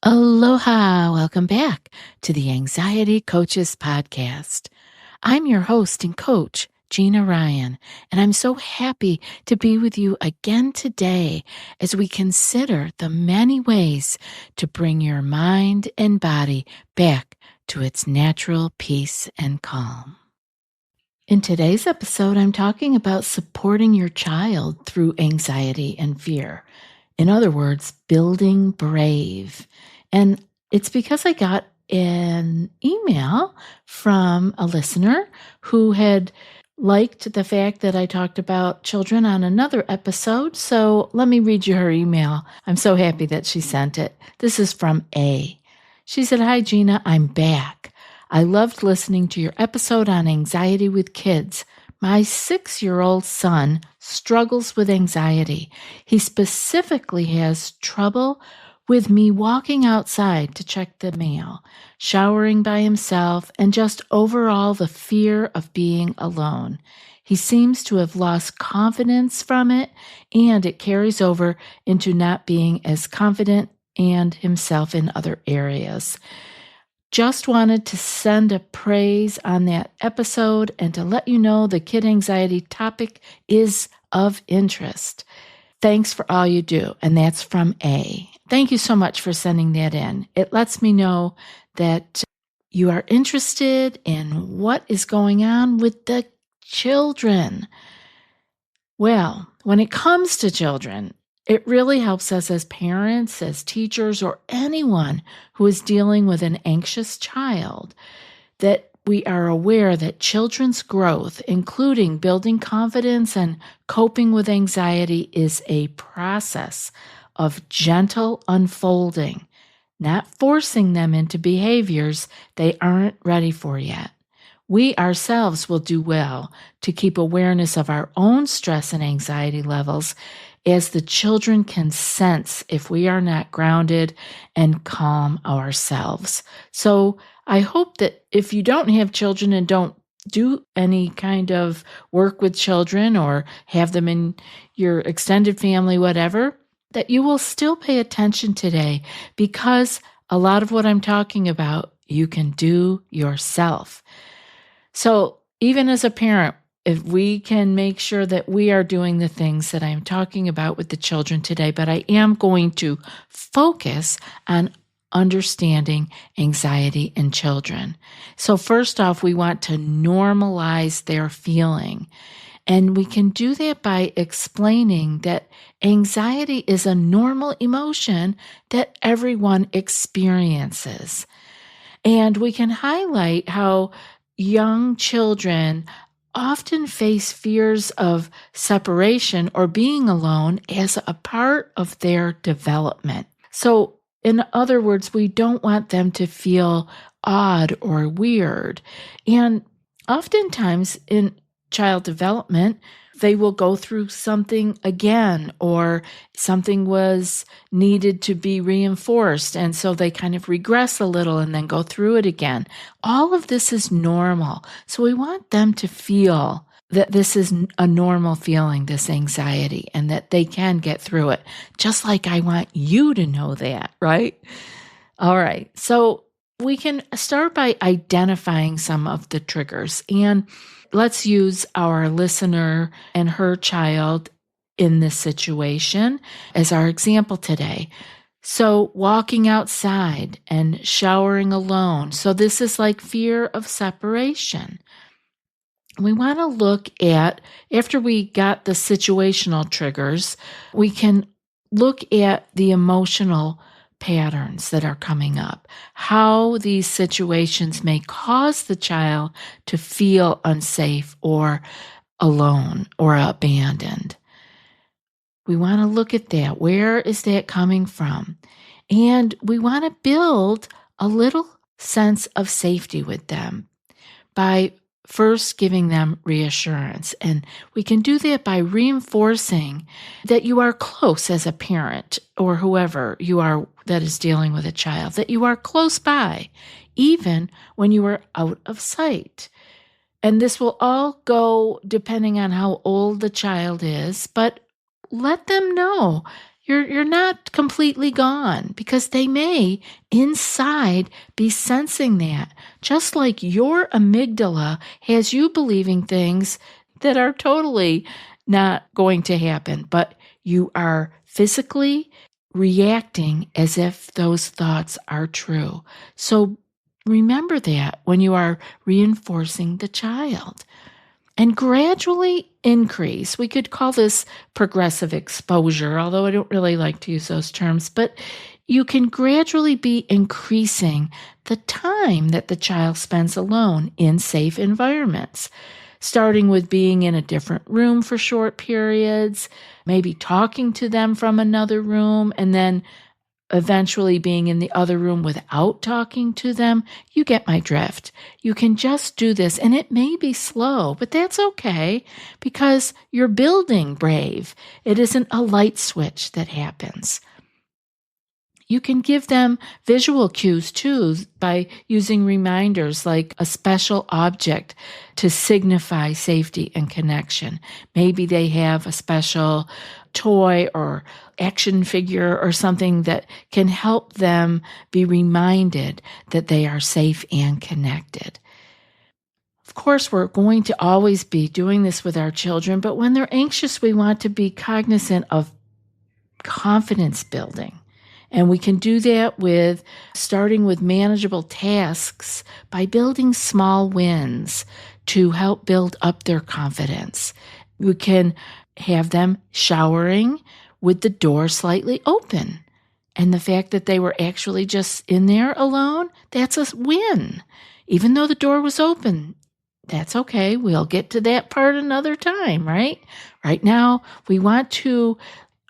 Aloha! Welcome back to the Anxiety Coaches Podcast. I'm your host and coach, Gina Ryan, and I'm so happy to be with you again today as we consider the many ways to bring your mind and body back to its natural peace and calm. In today's episode, I'm talking about supporting your child through anxiety and fear. In other words, building brave. And it's because I got an email from a listener who had liked the fact that I talked about children on another episode. So let me read you her email. I'm so happy that she sent it. This is from A. She said, "Hi, Gina, I'm back. I loved listening to your episode on anxiety with kids. My 6-year-old son struggles with anxiety. He specifically has trouble with me walking outside to check the mail, showering by himself, and just overall the fear of being alone. He seems to have lost confidence from it, and it carries over into not being as confident and himself in other areas. Just wanted to send a praise on that episode and to let you know the kid anxiety topic is of interest. Thanks for all you do." And that's from A. Thank you so much for sending that in. It lets me know that you are interested in what is going on with the children. Well, when it comes to children, it really helps us as parents, as teachers, or anyone who is dealing with an anxious child that we are aware that children's growth, including building confidence and coping with anxiety, is a process of gentle unfolding, not forcing them into behaviors they aren't ready for yet. We ourselves will do well to keep awareness of our own stress and anxiety levels, as the children can sense if we are not grounded and calm ourselves. So I hope that if you don't have children and don't do any kind of work with children or have them in your extended family, whatever, that you will still pay attention today, because a lot of what I'm talking about, you can do yourself. So even as a parent, if we can make sure that we are doing the things that I'm talking about with the children today, but I am going to focus on understanding anxiety in children. So first off, we want to normalize their feeling. And we can do that by explaining that anxiety is a normal emotion that everyone experiences. And we can highlight how young children often face fears of separation or being alone as a part of their development. So, in other words, we don't want them to feel odd or weird. And oftentimes in child development, they will go through something again, or something was needed to be reinforced. And so they kind of regress a little and then go through it again. All of this is normal. So we want them to feel that this is a normal feeling, this anxiety, and that they can get through it. Just like I want you to know that, right? All right. So we can start by identifying some of the triggers, and let's use our listener and her child in this situation as our example today. So walking outside and showering alone. So this is like fear of separation. We want to look at, after we got the situational triggers, we can look at the emotional patterns that are coming up, how these situations may cause the child to feel unsafe or alone or abandoned. We want to look at that. Where is that coming from? And we want to build a little sense of safety with them by first giving them reassurance. And we can do that by reinforcing that you are close as a parent or whoever you are that is dealing with a child, that you are close by, even when you are out of sight. And this will all go depending on how old the child is, but let them know, You're not completely gone because they may inside be sensing that. Just like your amygdala has you believing things that are totally not going to happen, but you are physically reacting as if those thoughts are true. So remember that when you are reinforcing the child and gradually increase. We could call this progressive exposure, although I don't really like to use those terms, but you can gradually be increasing the time that the child spends alone in safe environments, starting with being in a different room for short periods, maybe talking to them from another room, and then eventually being in the other room without talking to them. You get my drift. You can just do this, and it may be slow, but that's okay because you're building brave. It isn't a light switch that happens. You can give them visual cues too by using reminders like a special object to signify safety and connection. Maybe they have a special toy or action figure or something that can help them be reminded that they are safe and connected. Of course, we're going to always be doing this with our children, but when they're anxious, we want to be cognizant of confidence building. And we can do that with starting with manageable tasks by building small wins to help build up their confidence. We can have them showering with the door slightly open. And the fact that they were actually just in there alone, that's a win. Even though the door was open, that's okay. We'll get to that part another time, right? Right now, we want to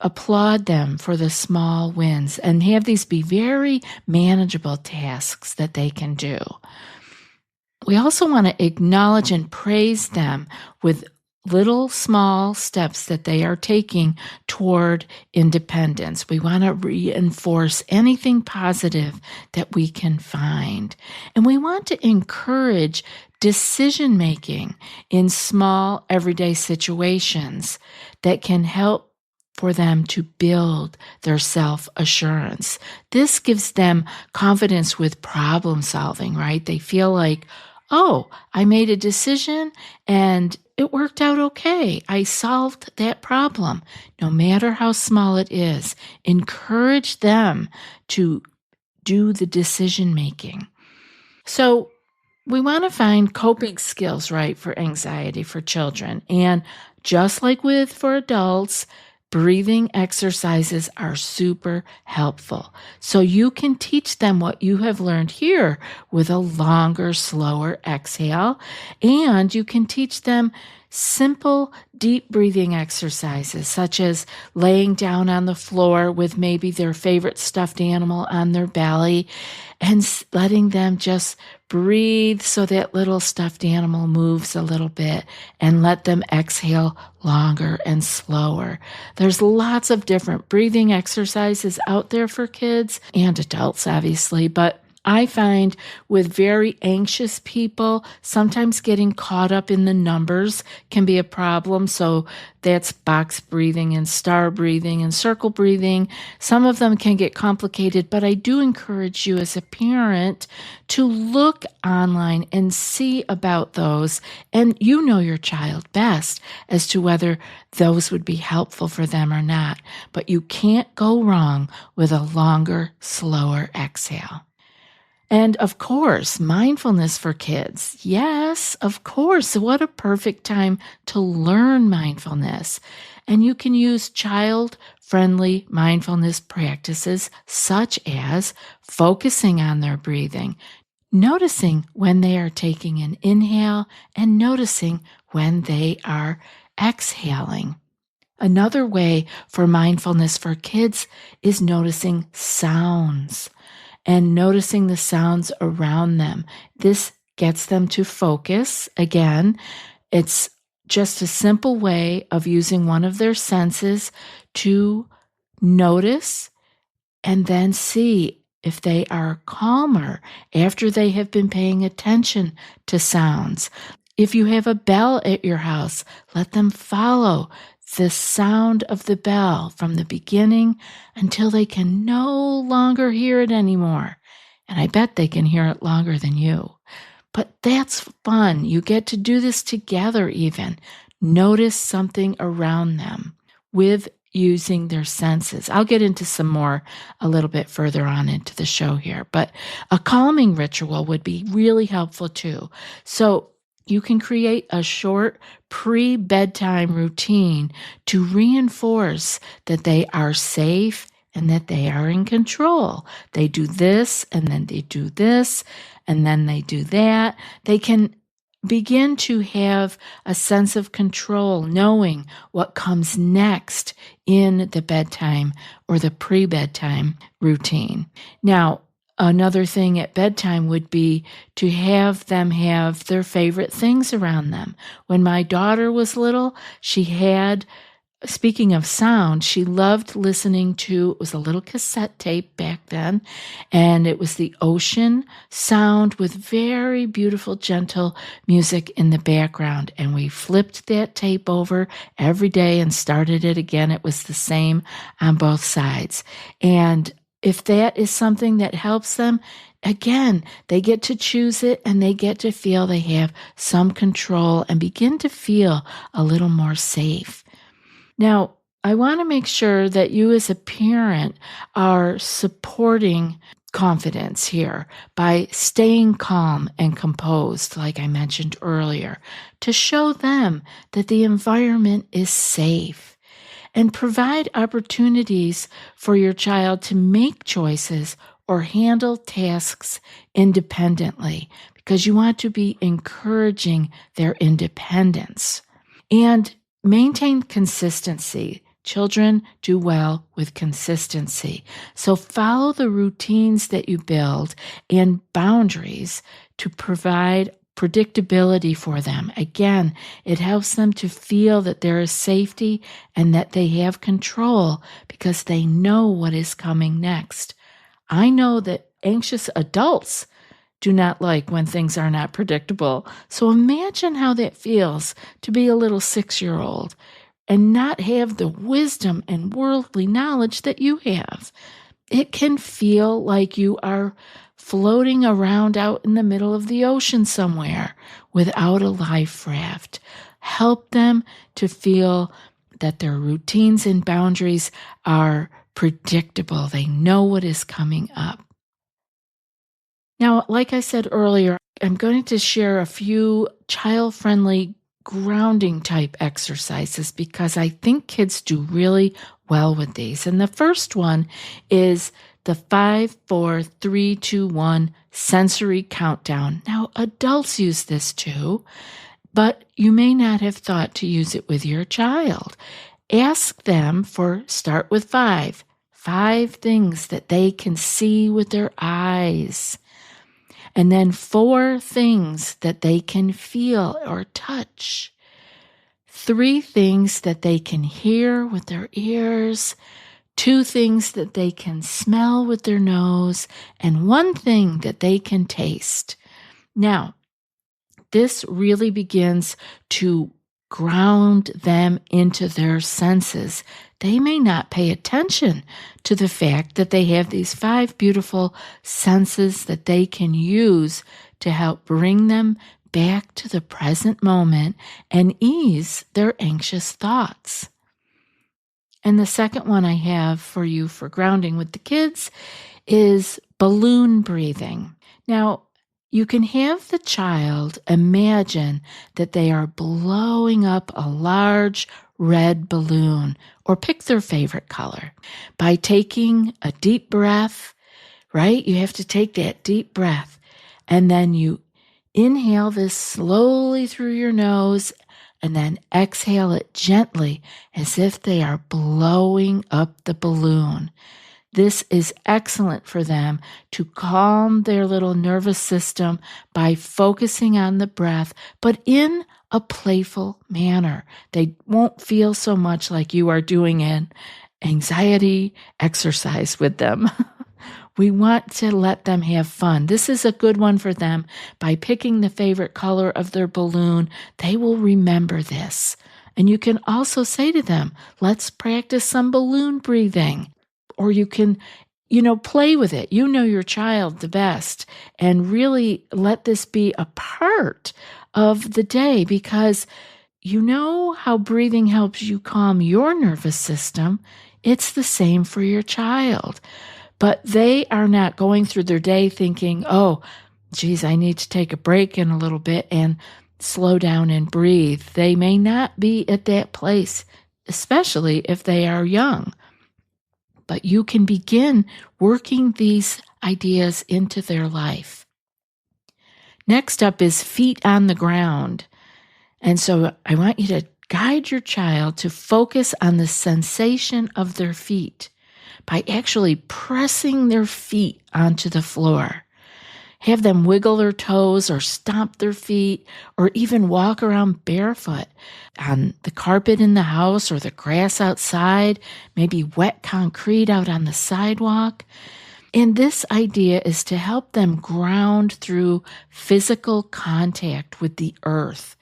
applaud them for the small wins and have these be very manageable tasks that they can do. We also want to acknowledge and praise them with little small steps that they are taking toward independence. We want to reinforce anything positive that we can find. And we want to encourage decision making in small everyday situations that can help for them to build their self-assurance. This gives them confidence with problem solving, right? They feel like, oh, I made a decision and it worked out okay. I solved that problem, no matter how small it is. Encourage them to do the decision making. So we want to find coping skills, right, for anxiety for children. And just like for adults, breathing exercises are super helpful. So you can teach them what you have learned here with a longer, slower exhale. And you can teach them simple, deep breathing exercises, such as laying down on the floor with maybe their favorite stuffed animal on their belly and letting them just breathe so that little stuffed animal moves a little bit and let them exhale longer and slower. There's lots of different breathing exercises out there for kids and adults, obviously, but I find with very anxious people, sometimes getting caught up in the numbers can be a problem. So that's box breathing and star breathing and circle breathing. Some of them can get complicated, but I do encourage you as a parent to look online and see about those. And you know your child best as to whether those would be helpful for them or not. But you can't go wrong with a longer, slower exhale. And of course, mindfulness for kids. Yes, of course. What a perfect time to learn mindfulness. And you can use child-friendly mindfulness practices such as focusing on their breathing, noticing when they are taking an inhale, and noticing when they are exhaling. Another way for mindfulness for kids is noticing sounds and noticing the sounds around them. This gets them to focus. Again, it's just a simple way of using one of their senses to notice and then see if they are calmer after they have been paying attention to sounds. If you have a bell at your house, let them follow the sound of the bell from the beginning until they can no longer hear it anymore. And I bet they can hear it longer than you. But that's fun. You get to do this together even. Notice something around them with using their senses. I'll get into some more a little bit further on into the show here, but a calming ritual would be really helpful too. So you can create a short pre-bedtime routine to reinforce that they are safe and that they are in control. They do this, and then they do this, and then they do that. They can begin to have a sense of control, knowing what comes next in the bedtime or the pre-bedtime routine. Now, another thing at bedtime would be to have them have their favorite things around them. When my daughter was little, she had, speaking of sound, she loved listening to, it was a little cassette tape back then, and it was the ocean sound with very beautiful, gentle music in the background. And we flipped that tape over every day and started it again. It was the same on both sides. And if that is something that helps them, again, they get to choose it and they get to feel they have some control and begin to feel a little more safe. Now, I want to make sure that you as a parent are supporting confidence here by staying calm and composed, like I mentioned earlier, to show them that the environment is safe, and provide opportunities for your child to make choices or handle tasks independently, because you want to be encouraging their independence. And maintain consistency. Children do well with consistency. So follow the routines that you build and boundaries to provide predictability for them. Again, it helps them to feel that there is safety and that they have control because they know what is coming next. I know that anxious adults do not like when things are not predictable. So imagine how that feels to be a little 6-year-old and not have the wisdom and worldly knowledge that you have. It can feel like you are floating around out in the middle of the ocean somewhere without a life raft. Help them to feel that their routines and boundaries are predictable. They know what is coming up. Now, like I said earlier, I'm going to share a few child-friendly grounding type exercises because I think kids do really well with these. And the first one is the 5, 4, 3, 2, 1 sensory countdown. Now, adults use this too, but you may not have thought to use it with your child. Ask them for start with 5. 5 things that they can see with their eyes. And then 4 things that they can feel or touch. 3 things that they can hear with their ears. 2 things that they can smell with their nose. And 1 thing that they can taste. Now, this really begins to ground them into their senses. They may not pay attention to the fact that they have these 5 beautiful senses that they can use to help bring them back to the present moment and ease their anxious thoughts. And the second one I have for you for grounding with the kids is balloon breathing. Now, you can have the child imagine that they are blowing up a large red balloon, or pick their favorite color, by taking a deep breath, right? You have to take that deep breath, and then you inhale this slowly through your nose, and then exhale it gently as if they are blowing up the balloon. This is excellent for them to calm their little nervous system by focusing on the breath, but in a playful manner. They won't feel so much like you are doing an anxiety exercise with them. We want to let them have fun. This is a good one for them. By picking the favorite color of their balloon, they will remember this. And you can also say to them, let's practice some balloon breathing. Or you can, play with it. You know your child the best, and really let this be a part of the day, because you know how breathing helps you calm your nervous system. It's the same for your child. But they are not going through their day thinking, oh, geez, I need to take a break in a little bit and slow down and breathe. They may not be at that place, especially if they are young. But you can begin working these ideas into their life. Next up is feet on the ground. And so I want you to guide your child to focus on the sensation of their feet by actually pressing their feet onto the floor. Have them wiggle their toes or stomp their feet, or even walk around barefoot on the carpet in the house or the grass outside, maybe wet concrete out on the sidewalk. And this idea is to help them ground through physical contact with the earth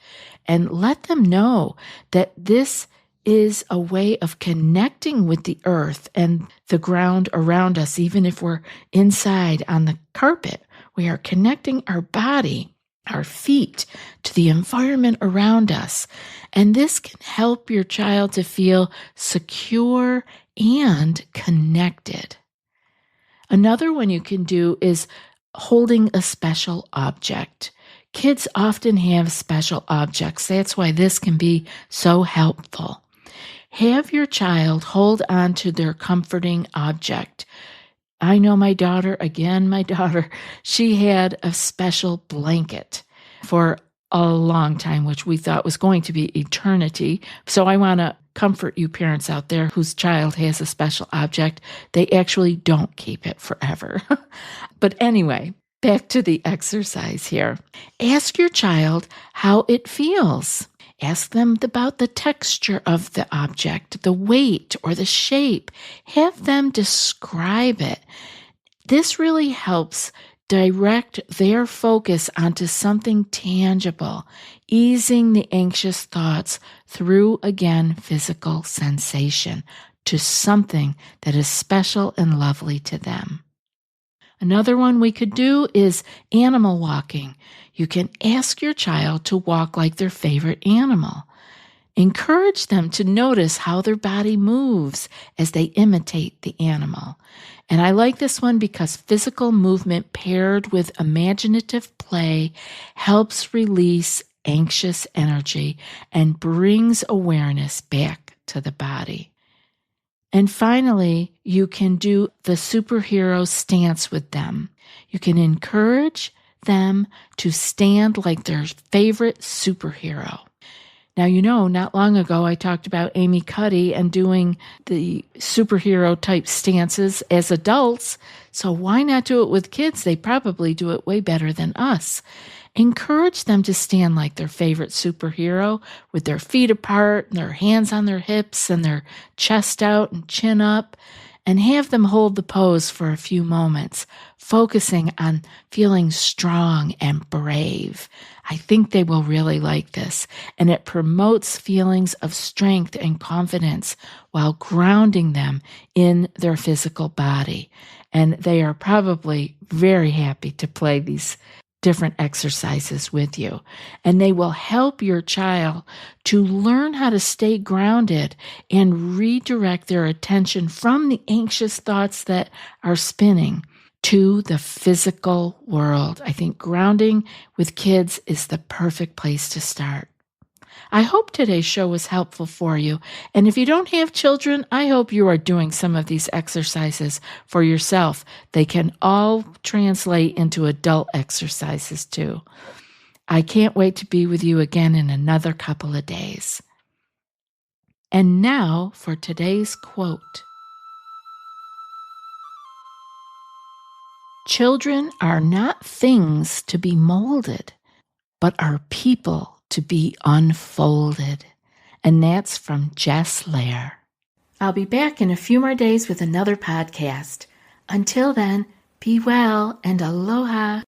and let them know that this is a way of connecting with the earth and the ground around us. Even if we're inside on the carpet, we are connecting our body, our feet, to the environment around us. And this can help your child to feel secure and connected. Another one you can do is holding a special object. Kids often have special objects. That's why this can be so helpful. Have your child hold on to their comforting object. I know my daughter, she had a special blanket for a long time, which we thought was going to be eternity. So I want to comfort you parents out there whose child has a special object. They actually don't keep it forever. But anyway, back to the exercise here. Ask your child how it feels. Ask them about the texture of the object, the weight or the shape. Have them describe it. This really helps direct their focus onto something tangible, easing the anxious thoughts through, again, physical sensation to something that is special and lovely to them. Another one we could do is animal walking. You can ask your child to walk like their favorite animal. Encourage them to notice how their body moves as they imitate the animal. And I like this one because physical movement paired with imaginative play helps release anxious energy and brings awareness back to the body. And finally, you can do the superhero stance with them. You can encourage them to stand like their favorite superhero. Now, not long ago, I talked about Amy Cuddy and doing the superhero type stances as adults. So why not do it with kids? They probably do it way better than us. Encourage them to stand like their favorite superhero with their feet apart and their hands on their hips and their chest out and chin up, and have them hold the pose for a few moments, focusing on feeling strong and brave. I think they will really like this, and it promotes feelings of strength and confidence while grounding them in their physical body. And they are probably very happy to play these different exercises with you. And they will help your child to learn how to stay grounded and redirect their attention from the anxious thoughts that are spinning to the physical world. I think grounding with kids is the perfect place to start. I hope today's show was helpful for you. And if you don't have children, I hope you are doing some of these exercises for yourself. They can all translate into adult exercises too. I can't wait to be with you again in another couple of days. And now for today's quote. Children are not things to be molded, but are people to be unfolded. And that's from Jess Lair. I'll be back in a few more days with another podcast. Until then, be well and aloha.